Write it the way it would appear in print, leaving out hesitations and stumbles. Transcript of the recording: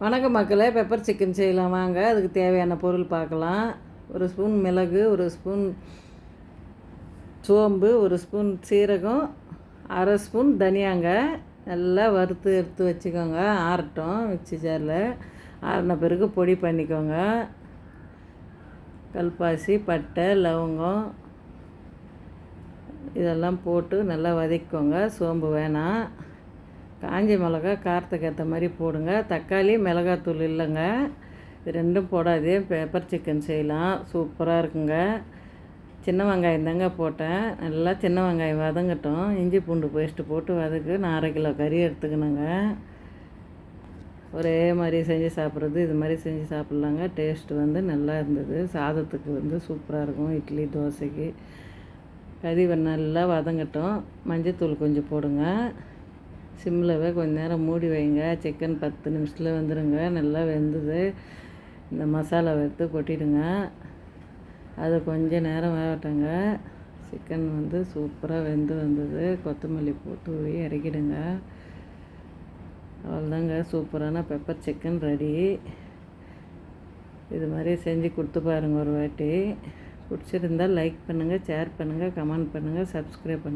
வணக்கம் மக்களே, pepper chicken செய்யலாம் வாங்க. அதுக்கு தேவையான பொருள் பார்க்கலாம். ஒரு ஸ்பூன் மிளகு, ஒரு ஸ்பூன் சோம்பு, ஒரு ஸ்பூன் சீரகம், அரை ஸ்பூன் தனியாங்க. நல்லா வறுத்து எடுத்து வச்சுக்கோங்க. ஆறட்டும் மிக்ஸி ஜாரில். ஆறின பிறகு பொடி பண்ணிக்கோங்க. கல்பாசி, பட்டை, லவங்கம் இதெல்லாம் போட்டு நல்லா வதக்கிக்கோங்க. சோம்பு வேணாம். காஞ்ச மிளகா காரத்துக்கு ஏற்ற மாதிரி போடுங்க. தக்காளி, மிளகாத்தூள் இல்லைங்க, இது ரெண்டும் போடாதே பெப்பர் சிக்கன் செய்யலாம், சூப்பராக இருக்குங்க. சின்ன வெங்காயம் தாங்க போட்டேன். நல்லா சின்ன வெங்காயம் வதங்கட்டும். இஞ்சி பூண்டு பேஸ்ட்டு போட்டு வதக்கு. நான் 1/2 கிலோ கறி எடுத்துக்கணுங்க. ஒரே மாதிரி செஞ்சு சாப்பிட்றது இது மாதிரி செஞ்சு சாப்பிட்லாங்க. டேஸ்ட்டு நல்லா இருந்தது. சாதத்துக்கு சூப்பராக இருக்கும். இட்லி, தோசைக்கு. கறி நல்லா வதங்கட்டும். மஞ்சத்தூள் கொஞ்சம் போடுங்க. சிம்மில் கொஞ்சம் நேரம் மூடி வைங்க. சிக்கன் 10 நிமிஷத்தில் வந்துடுங்க. நல்லா வெந்தது. இந்த மசாலாவை எடுத்து கொட்டிடுங்க. அதை கொஞ்சம் நேரம் வேகட்டுங்க. சிக்கன் சூப்பராக வெந்து வந்தது. கொத்தமல்லி போட்டு இறக்கிடுங்க. அவ்வளோதாங்க, சூப்பரான பெப்பர் சிக்கன் ரெடி. இது மாதிரி செஞ்சு கொடுத்து பாருங்கள் ஒரு வாட்டி. பிடிச்சிருந்தால் லைக் பண்ணுங்கள், ஷேர் பண்ணுங்கள், கமெண்ட் பண்ணுங்கள், சப்ஸ்கிரைப் பண்ணுங்கள்.